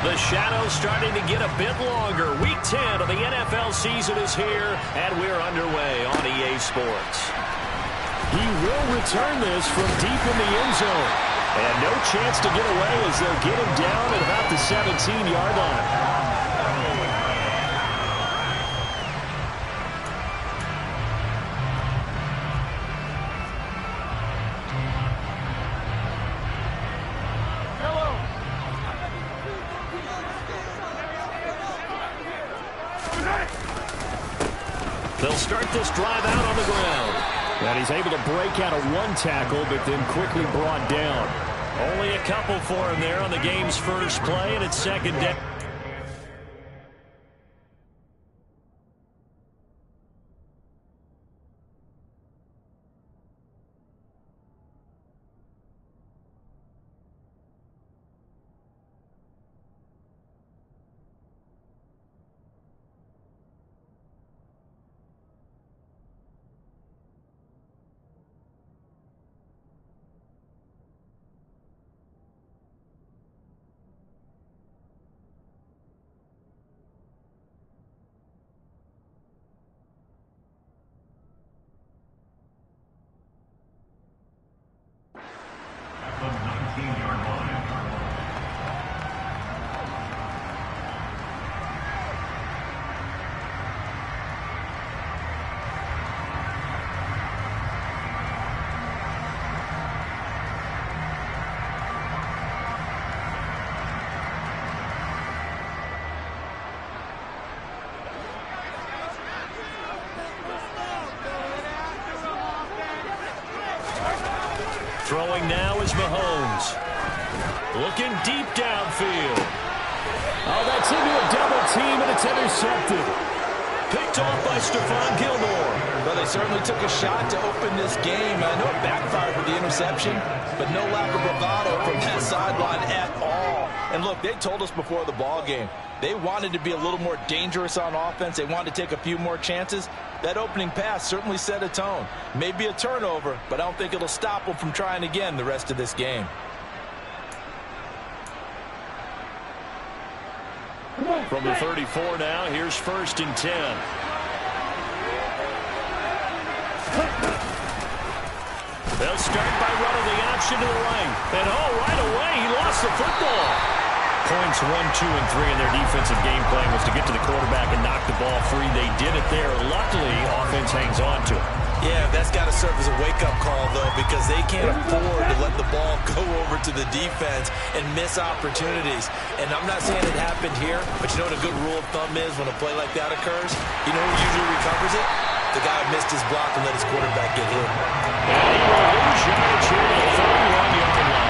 The shadow's starting to get a bit longer. Week 10 of the NFL season is here, and we're underway on EA Sports. He will return this from deep in the end zone. And no chance to get away as they'll get him down at about the 17-yard line. They'll start this drive out on the ground. And he's able to break out of one tackle, but then quickly brought down. Only a couple for him there on the game's first play, and it's second down. Throwing now is Mahomes. Looking deep downfield. Oh, that's into a double team, and it's intercepted. Picked off by Stephon Gilmore. Well, they certainly took a shot to open this game. I know it backfired with the interception, but no lack of bravado from that sideline at all. And look, they told us before the ball game, they wanted to be a little more dangerous on offense. They wanted to take a few more chances. That opening pass certainly set a tone. Maybe a turnover, but I don't think it'll stop them from trying again the rest of this game. From the 34 now, here's 1st and 10. They'll start by running the option to the right. And right away, he lost the football. Points 1, 2, and 3 in their defensive game plan was to get to the quarterback and knock the ball free. They did it there. Luckily, offense hangs on to it. Yeah, that's got to serve as a wake-up call, though, because they can't afford to let the ball go over to the defense and miss opportunities. And I'm not saying it happened here, but you know what a good rule of thumb is when a play like that occurs? You know who usually recovers it? The guy who missed his block and let his quarterback get hit. And he will lose yardage here to the 31-yard line.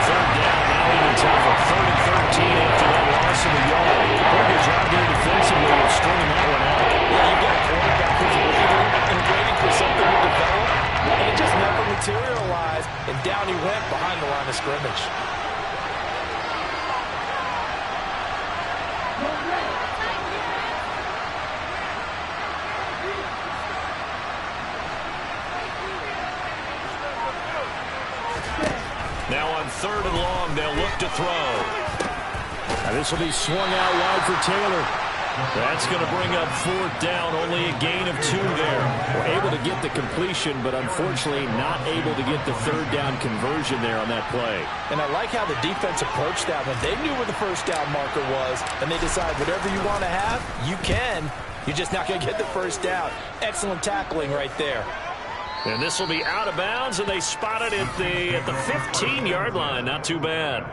Third down, now even tougher. 3rd and 13 after that loss of a yard. Pretty good job there defensively of stringing that one out. Yeah, you've got a quarterback who's waiting and waiting for something to develop, and it just never materialized, and down he went behind the line of scrimmage. Now on 3rd and long, they'll look to throw. Now this will be swung out wide for Taylor. That's going to bring up 4th down. Only a gain of 2 there. We're able to get the completion, but unfortunately not able to get the 3rd down conversion there on that play. And I like how the defense approached that one. They knew where the 1st down marker was, and they decided whatever you want to have, you can. You're just not going to get the 1st down. Excellent tackling right there. And this will be out of bounds, and they spot it at the 15-yard line. Not too bad.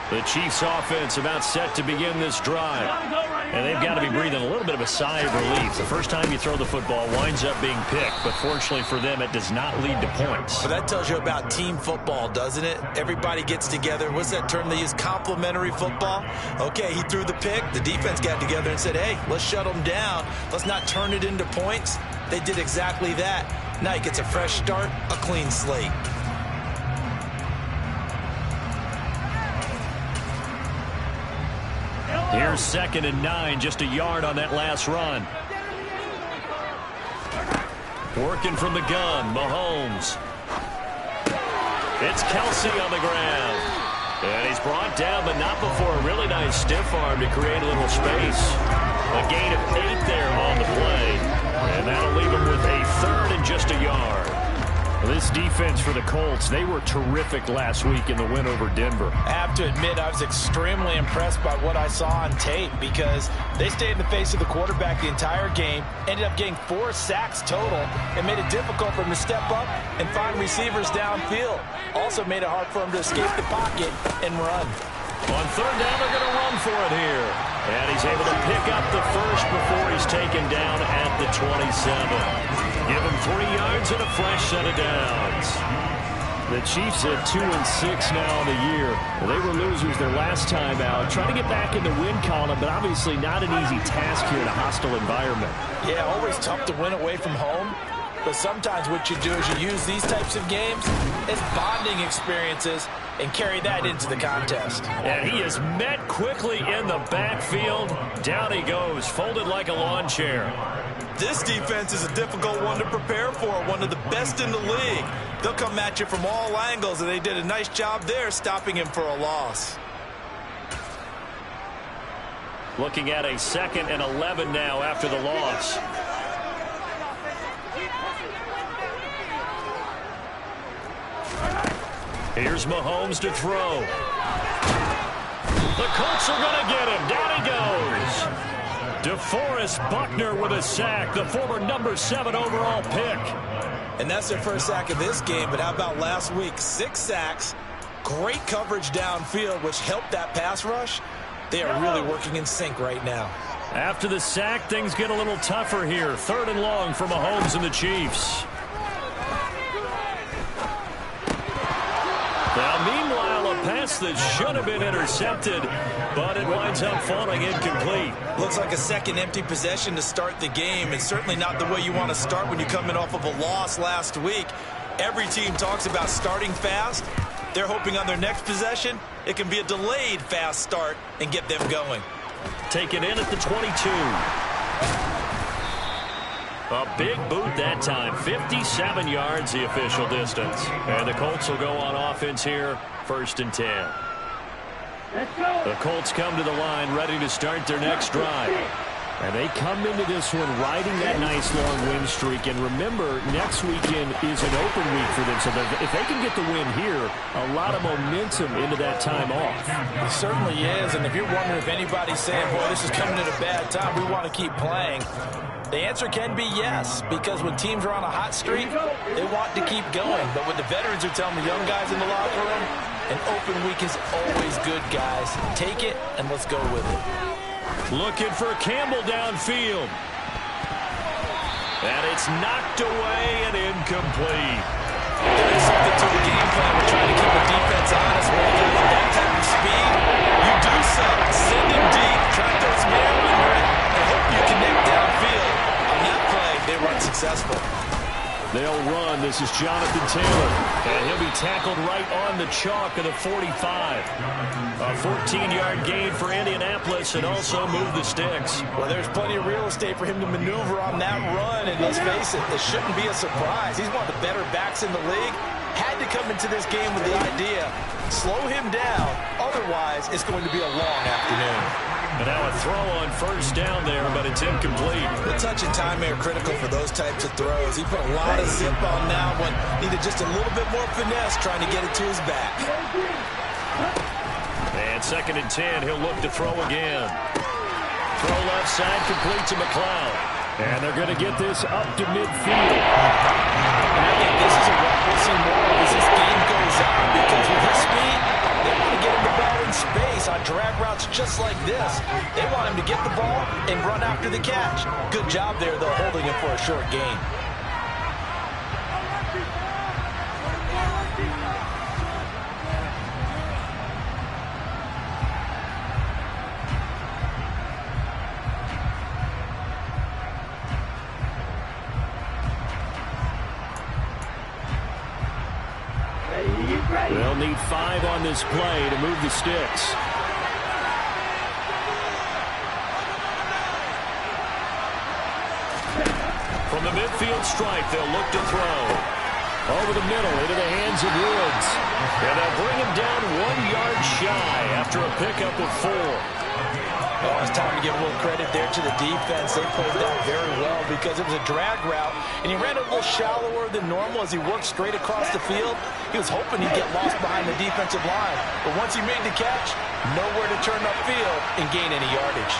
The Chiefs offense about set to begin this drive. And they've got to be breathing a little bit of a sigh of relief. The first time you throw the football winds up being picked, but fortunately for them, it does not lead to points. But that tells you about team football, doesn't it? Everybody gets together. What's that term they use? Complementary football? Okay, he threw the pick. The defense got together and said, hey, let's shut them down. Let's not turn it into points. They did exactly that. Now he gets a fresh start, a clean slate. Here's 2nd and 9, just a yard on that last run. Working from the gun, Mahomes. It's Kelsey on the ground. And he's brought down, but not before a really nice stiff arm to create a little space. A gain of 8 there on the play. And that'll leave him with a 3rd and just a yard. This defense for the Colts, they were terrific last week in the win over Denver. I have to admit, I was extremely impressed by what I saw on tape because they stayed in the face of the quarterback the entire game, ended up getting 4 sacks total, and made it difficult for him to step up and find receivers downfield. Also made it hard for him to escape the pocket and run. On 3rd down, they're going to run for it here. And he's able to pick up the first before he's taken down at the 27. Give him 3 yards and a fresh set of downs. The Chiefs at 2-6 now in the year. Well, they were losers their last time out. Trying to get back in the win column, but obviously not an easy task here in a hostile environment. Yeah, always tough to win away from home. But sometimes what you do is you use these types of games as bonding experiences and carry that into the contest. And he is met quickly in the backfield. Down he goes, folded like a lawn chair. This defense is a difficult one to prepare for, one of the best in the league. They'll come at you from all angles, and they did a nice job there stopping him for a loss. Looking at a 2nd and 11 now after the loss. Here's Mahomes to throw. The Colts are going to get him. Down he goes. DeForest Buckner with a sack, the former number 7 overall pick. And that's their first sack of this game, but how about last week? 6 sacks, great coverage downfield, which helped that pass rush. They are really working in sync right now. After the sack, things get a little tougher here. 3rd and long for Mahomes and the Chiefs. Now, meanwhile, a pass that should have been intercepted, but it winds up falling incomplete. Looks like a second empty possession to start the game, and certainly not the way you want to start when you're coming off of a loss last week. Every team talks about starting fast. They're hoping on their next possession, it can be a delayed fast start and get them going. Take it in at the 22. A big boot that time. 57 yards the official distance. And the Colts will go on offense here. 1st and 10. The Colts come to the line ready to start their next drive. And they come into this one riding that nice long win streak. And remember, next weekend is an open week for them. So if they can get the win here, a lot of momentum into that time off. It certainly is. And if you're wondering if anybody's saying, boy, this is coming at a bad time, we want to keep playing, the answer can be yes, because when teams are on a hot streak, they want to keep going. But what the veterans are telling the young guys in the locker room, an open week is always good, guys. Take it, and let's go with it. Looking for Campbell downfield. And it's knocked away and incomplete. There is something to the game plan. We're trying to keep the defense honest. When you got that type of speed, you do so. Send him deep. Try to throw some air under it, and hope you connect downfield. On that play, they were unsuccessful. They'll run. This is Jonathan Taylor. And he'll be tackled right on the chalk of the 45. A 14-yard gain for Indianapolis and also move the sticks. Well, there's plenty of real estate for him to maneuver on that run. And let's face it, it shouldn't be a surprise. He's one of the better backs in the league. Had to come into this game with the idea, slow him down. Otherwise, it's going to be a long afternoon. And now a throw on 1st down there, but it's incomplete. The touch and time are critical for those types of throws. He put a lot of zip on that one. Needed just a little bit more finesse trying to get it to his back. And 2nd and 10, he'll look to throw again. Throw left side, complete to McLeod. And they're going to get this up to midfield. And I think this is a what we'll see more of as this game goes on, because with his speed, they want to get him the ball in space on drag routes just like this. They want him to get the ball and run after the catch. Good job there, though, holding him for a short gain. They'll need 5 on this play to move the sticks. From the midfield stripe, they'll look to throw. Over the middle, into the hands of Woods. And they'll bring him down 1 yard shy after a pickup of 4. Well, it's time to give a little credit there to the defense. They played that very well because it was a drag route, and he ran a little shallower than normal as he worked straight across the field. He was hoping he'd get lost behind the defensive line, but once he made the catch, nowhere to turn upfield and gain any yardage.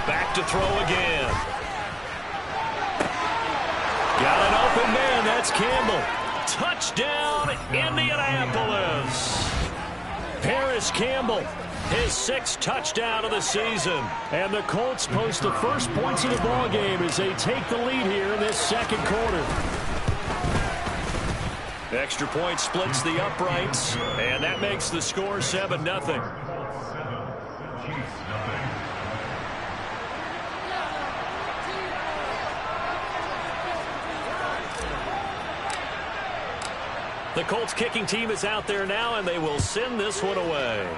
Back to throw again. Got an open man. That's Campbell. Touchdown, Indianapolis. Paris Campbell, his 6th touchdown of the season. And the Colts post the first points of the ball game as they take the lead here in this second quarter. Extra point splits the uprights, and that makes the score 7-0. The Colts kicking team is out there now, and they will send this one away.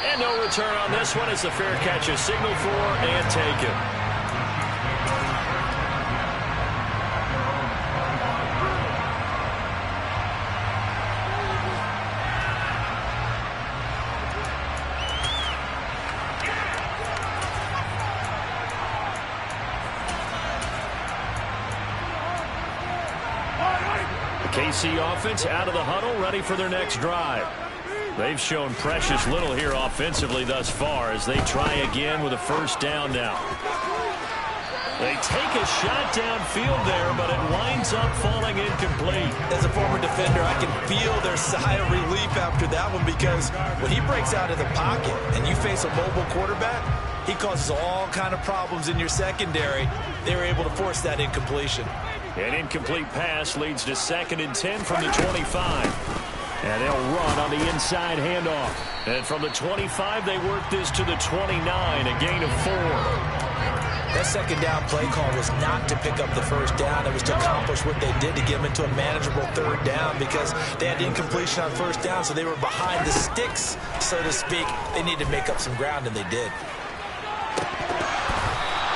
And no return on this one as the fair catch is signaled for and taken. KC offense out of the huddle, ready for their next drive. They've shown precious little here offensively thus far as they try again with a first down now. They take a shot downfield there, but it winds up falling incomplete. As a former defender, I can feel their sigh of relief after that one because when he breaks out of the pocket and you face a mobile quarterback, he causes all kind of problems in your secondary. They were able to force that incompletion. An incomplete pass leads to 2nd and 10 from the 25. And they'll run on the inside handoff. And from the 25, they work this to the 29, a gain of 4. That second down play call was not to pick up the first down. It was to accomplish what they did to get them into a manageable 3rd down because they had incompletion on first down, so they were behind the sticks, so to speak. They needed to make up some ground, and they did.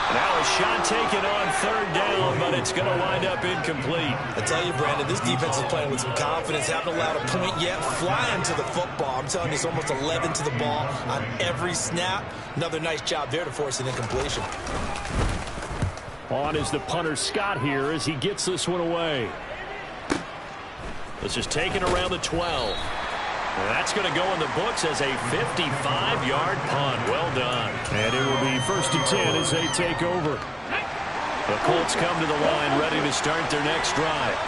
Now a shot taken on 3rd down, but it's going to wind up incomplete. I tell you, Brandon, this defense is playing with some confidence. Haven't allowed a point yet. Flying to the football. I'm telling you, it's almost 11 to the ball on every snap. Another nice job there to force an incompletion. On is the punter Scott here as he gets this one away. This is taken around the 12. That's going to go in the books as a 55-yard punt. Well done. And it will be 1st and 10 as they take over. The Colts come to the line ready to start their next drive.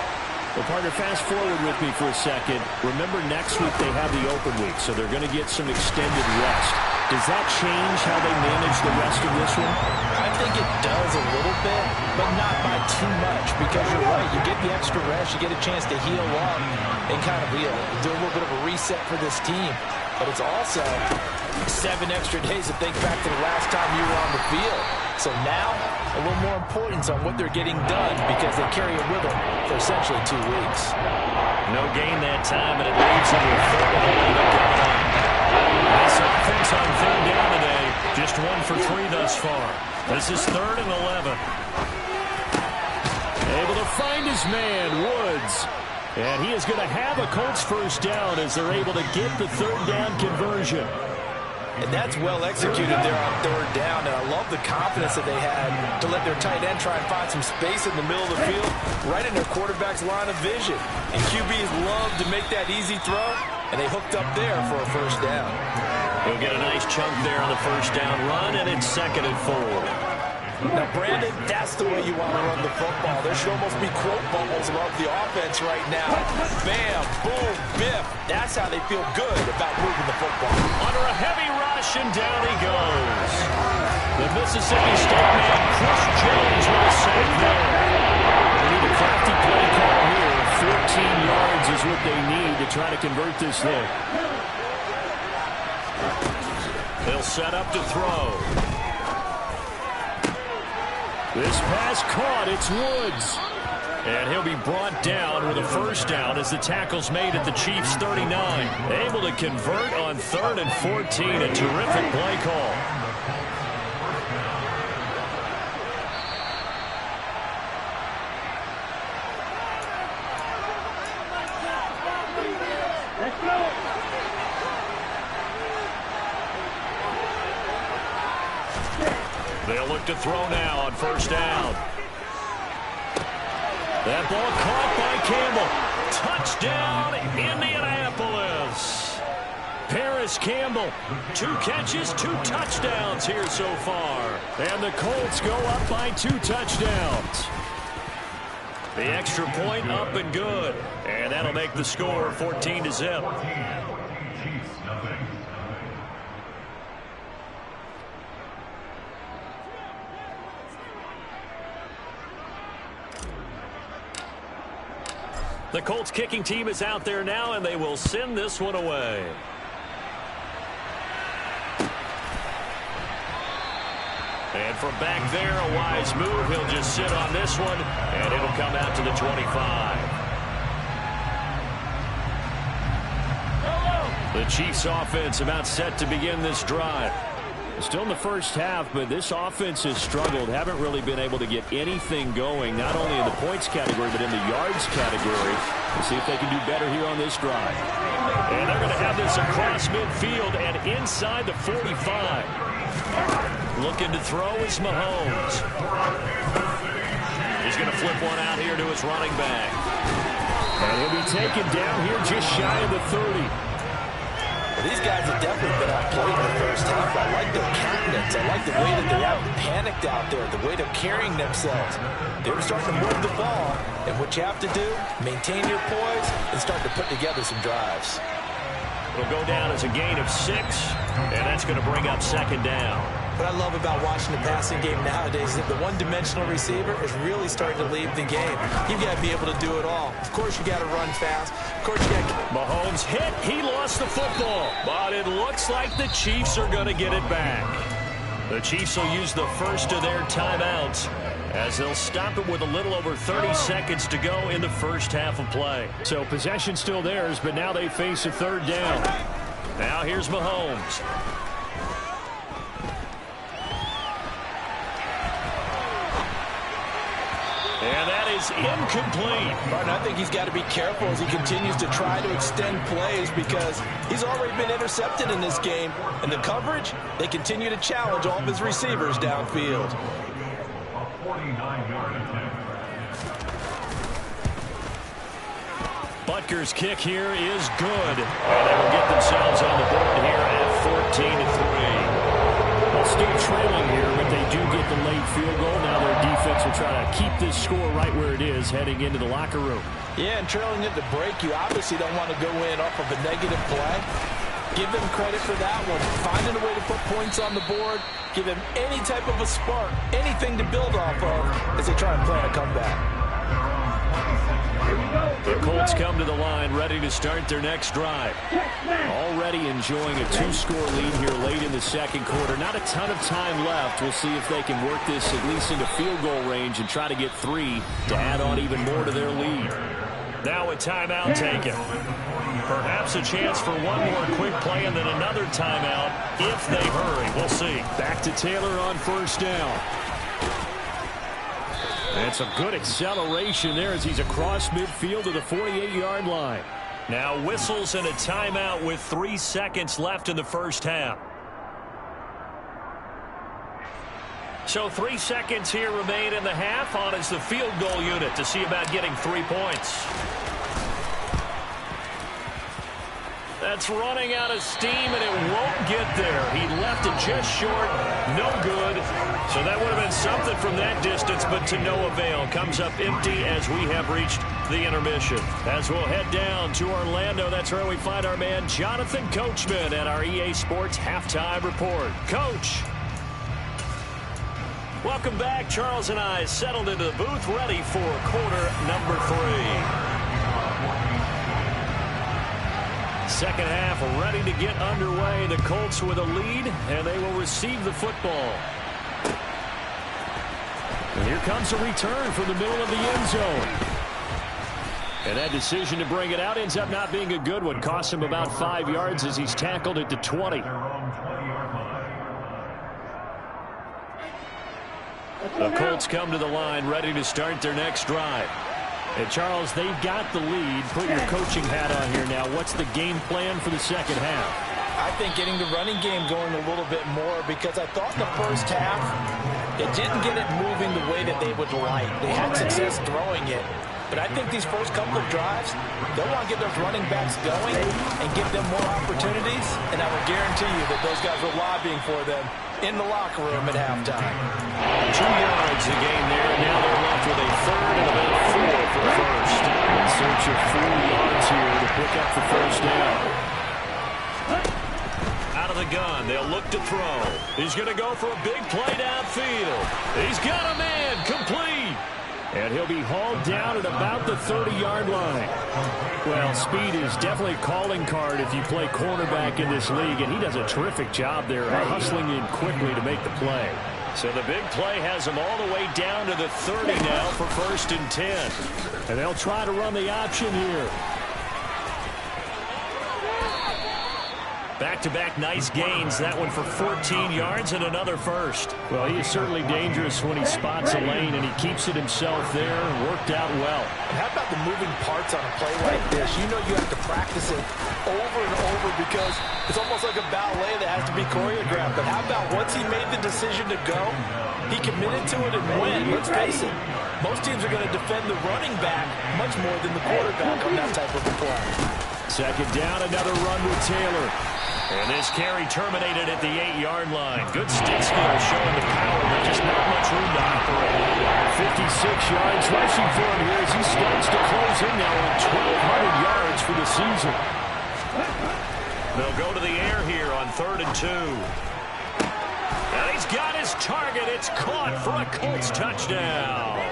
Well, partner, fast forward with me for a second. Remember, next week they have the open week, so they're going to get some extended rest. Does that change how they manage the rest of this one? I think it does a little bit, but not by too much because you're right. You get the extra rest. You get a chance to heal up and kind of do a little bit of a reset for this team. But it's also 7 extra days to think back to the last time you were on the field. So now, a little more importance on what they're getting done because they carry it with them for essentially 2 weeks. No gain that time, and it leaves them with 3rd and 11 coming up. This offense on 3rd down today, just 1 for 3 thus far. This is 3rd and 11. Able to find his man, Woods. And he is going to have a Colts first down as they're able to get the 3rd down conversion. And that's well executed there on 3rd down. And I love the confidence that they had to let their tight end try and find some space in the middle of the field, right in their quarterback's line of vision. And QBs love to make that easy throw, and they hooked up there for a first down. He'll get a nice chunk there on the first down run, and it's 2nd and 4. Now, Brandon, that's the way you want to run the football. There should almost be quote bubbles above the offense right now. Bam, boom, biff. That's how they feel good about moving the football. Under a heavy rush, and down he goes. The Mississippi State man, Chris Jones, with a sack there. They need a crafty play call here. 14 yards is what they need to try to convert this thing. They'll set up to throw. This pass caught. It's Woods. And he'll be brought down with a first down as the tackle's made at the Chiefs' 39. Able to convert on 3rd and 14. A terrific play call. They'll look to throw now on first down. That ball caught by Campbell. Touchdown, Indianapolis. Paris Campbell, 2 catches, 2 touchdowns here so far. And the Colts go up by 2 touchdowns. The extra point up and good. And that'll make the score 14-0. The Colts kicking team is out there now, and they will send this one away. And from back there, a wise move. He'll just sit on this one, and it'll come out to the 25. The Chiefs offense about set to begin this drive. Still in the first half, but this offense has struggled. Haven't really been able to get anything going, not only in the points category, but in the yards category. We'll see if they can do better here on this drive. And they're going to have this across midfield and inside the 45. Looking to throw is Mahomes. He's going to flip one out here to his running back. And he'll be taken down here just shy of the 30. Well, these guys have definitely been outplayed in the first half. I like their countenance. I like the way that they haven't panicked out there, the way they're carrying themselves. They're starting to move the ball, and what you have to do, maintain your poise and start to put together some drives. It'll go down as a gain of 6, and that's going to bring up 2nd down. What I love about watching the passing game nowadays is that the one-dimensional receiver is really starting to leave the game. You've got to be able to do it all. Of course, you got to run fast. Of course, you got to... Mahomes hit. He lost the football. But it looks like the Chiefs are going to get it back. The Chiefs will use the first of their timeouts as they'll stop it with a little over 30 seconds to go in the first half of play. So possession still theirs, but now they face a 3rd down. Now here's Mahomes. And that is incomplete. Martin, I think he's got to be careful as he continues to try to extend plays because he's already been intercepted in this game. And the coverage, they continue to challenge all of his receivers downfield. Butker's kick here is good. And they will get themselves on the board here at 14-3. Well, still trailing here, but they do get the late field goal. Now their defense will try to keep this score right where it is heading into the locker room. Yeah, and trailing at the break, you obviously don't want to go in off of a negative play. Give them credit for that one. Finding a way to put points on the board. Give them any type of a spark, anything to build off of as they try and plan a comeback. The Colts come to the line ready to start their next drive. Already enjoying a 2-score lead here late in the second quarter. Not a ton of time left. We'll see if they can work this at least into field goal range and try to get 3 to add on even more to their lead. Now a timeout taken. Perhaps a chance for one more quick play and then another timeout if they hurry. We'll see. Back to Taylor on first down. And some good acceleration there as he's across midfield to the 48-yard line. Now whistles and a timeout with 3 seconds left in the first half. So 3 seconds here remain in the half. On is the field goal unit to see about getting 3 points. That's running out of steam, and it won't get there. He left it just short. No good. So that would have been something from that distance, but to no avail. Comes up empty as we have reached the intermission. As we'll head down to Orlando, that's where we find our man Jonathan Coachman at our EA Sports Halftime Report. Coach. Welcome back. Charles and I settled into the booth, ready for quarter number 3. Second half ready to get underway. The Colts with a lead, and they will receive the football. And here comes a return from the middle of the end zone. And that decision to bring it out ends up not being a good one. Cost him about 5 yards as he's tackled at the 20. The Colts come to the line ready to start their next drive. And Charles, they've got the lead. Put your coaching hat on here now. What's the game plan for the second half? I think getting the running game going a little bit more, because I thought in the first half it didn't get it moving the way that they would like. They had success throwing it. But I think these first couple of drives, they'll want to get those running backs going and give them more opportunities. And I will guarantee you that those guys were lobbying for them in the locker room at halftime. 2 yards a gain there, and now they're left with a third and about 4 for the first. In search of 4 yards here to pick up the first down. Out of the gun, they'll look to throw. He's going to go for a big play downfield. He's got a man, complete. And he'll be hauled down at about the 30-yard line. Well, speed is definitely a calling card if you play cornerback in this league, and he does a terrific job there hustling in quickly to make the play. So the big play has him all the way down to the 30 now for 1st and 10. And they'll try to run the option here. Back-to-back nice gains. That one for 14 yards and another first. Well, he is certainly dangerous when he spots a lane, and he keeps it himself there. Worked out well. And how about the moving parts on a play like this? You know you have to practice it over and over because it's almost like a ballet that has to be choreographed. But how about once he made the decision to go, he committed to it and went. Let's face it, most teams are going to defend the running back much more than the quarterback on that type of a play. Second down, another run with Taylor. And this carry terminated at the 8-yard line. Good stick skill showing the power, but just not much room to operate. 56 yards rushing for him here as he starts to close in now with 1,200 yards for the season. They'll go to the air here on 3rd and 2. And he's got his target. It's caught for a Colts touchdown.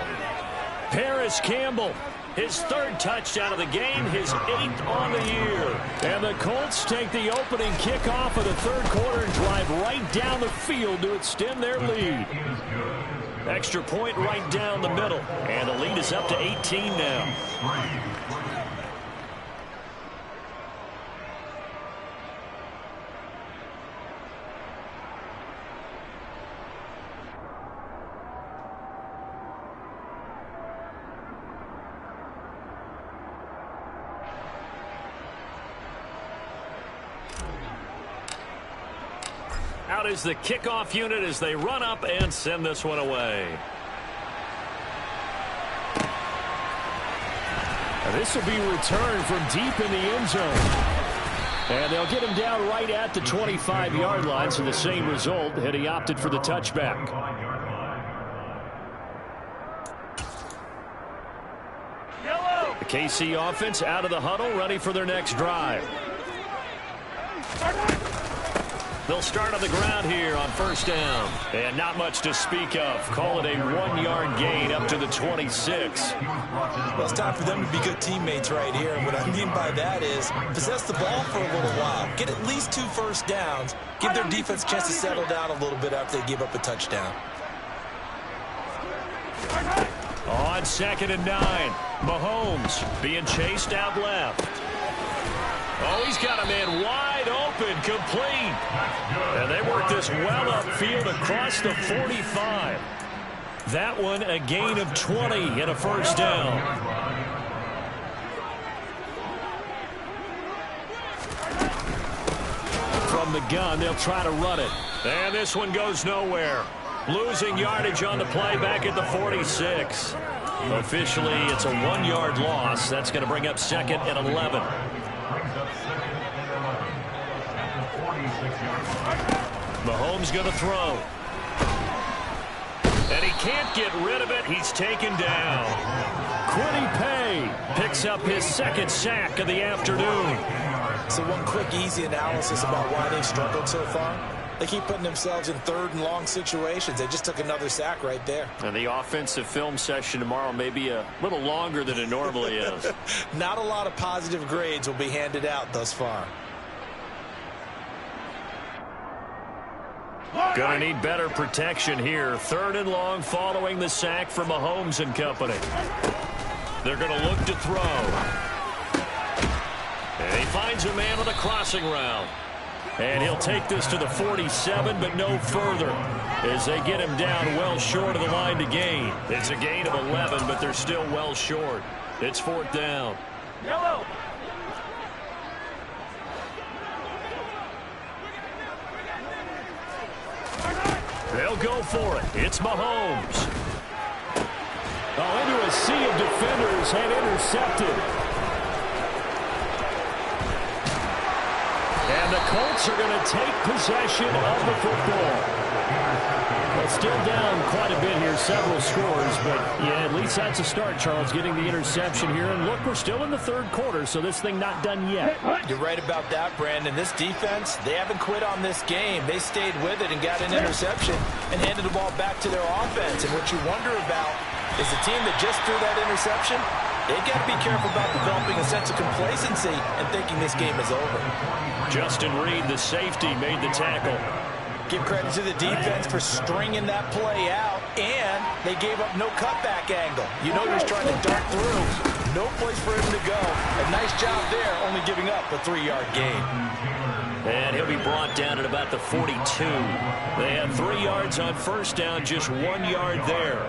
Paris Campbell. His 3rd touchdown of the game, his 8th on the year. And the Colts take the opening kickoff of the 3rd quarter and drive right down the field to extend their lead. Extra point right down the middle. And the lead is up to 18 now. Out is the kickoff unit as they run up and send this one away. And this will be returned from deep in the end zone. And they'll get him down right at the 25-yard line, so the same result had he opted for the touchback. The KC offense out of the huddle, ready for their next drive. They'll start on the ground here on 1st down. And not much to speak of. Call it a 1-yard gain up to the 26. Well, it's time for them to be good teammates right here. And what I mean by that is possess the ball for a little while. Get at least 2 first downs. Give their defense a chance to settle down a little bit after they give up a touchdown. On 2nd and 9. Mahomes being chased out left. Oh, he's got a man wide open, complete. And they work this well upfield across the 45. That one a gain of 20 and a 1st down. From the gun, they'll try to run it. And this one goes nowhere. Losing yardage on the play back at the 46. Officially, it's a 1-yard loss. That's going to bring up 2nd and 11. Mahomes going to throw. And he can't get rid of it. He's taken down. Kwity Paye picks up his 2nd sack of the afternoon. So one quick, easy analysis about why they've struggled so far. They keep putting themselves in 3rd and long situations. They just took another sack right there. And the offensive film session tomorrow may be a little longer than it normally is. Not a lot of positive grades will be handed out thus far. Gonna need better protection here. 3rd and long following the sack from Mahomes and company. They're going to look to throw. And he finds a man on the crossing route. And he'll take this to the 47, but no further, as they get him down well short of the line to gain. It's a gain of 11, but they're still well short. It's 4th down. Yellow. They'll go for it. It's Mahomes. Oh, into a sea of defenders and intercepted. And the Colts are going to take possession of the football. Well, still down quite a bit here, several scores, but yeah, at least that's a start, Charles, getting the interception here. And look, we're still in the 3rd quarter, so this thing not done yet. You're right about that, Brandon. This defense, they haven't quit on this game. They stayed with it and got an interception and handed the ball back to their offense. And what you wonder about is the team that just threw that interception, they've got to be careful about developing a sense of complacency and thinking this game is over. Justin Reed, the safety, made the tackle. Give credit to the defense for stringing that play out, and they gave up no cutback angle. You know he's trying to dart through. No place for him to go. A nice job there, only giving up a 3-yard gain. And he'll be brought down at about the 42. They had 3 yards on 1st down, just 1 yard there.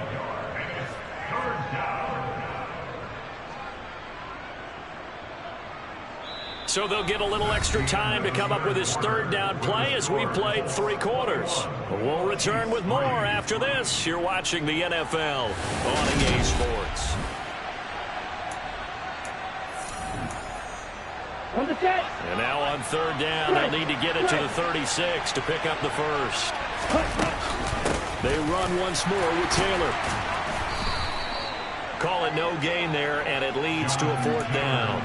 So they'll get a little extra time to come up with his 3rd down play as we played 3 quarters. We'll return with more after this. You're watching the NFL on EA Sports. And now on 3rd down, they'll need to get it to the 36 to pick up the 1st. They run once more with Taylor. Call it no gain there, and it leads to a 4th down.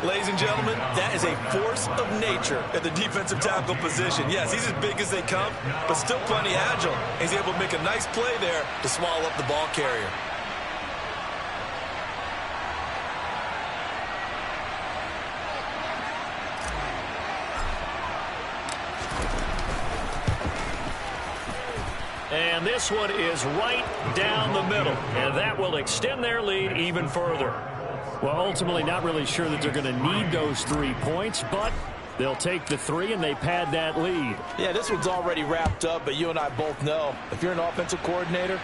Ladies and gentlemen, that is a force of nature at the defensive tackle position. Yes, he's as big as they come, but still plenty agile. He's able to make a nice play there to swallow up the ball carrier. And this one is right down the middle, and that will extend their lead even further. Well, ultimately not really sure that they're going to need those 3 points, but they'll take the 3 and they pad that lead. Yeah, this one's already wrapped up, but you and I both know if you're an offensive coordinator,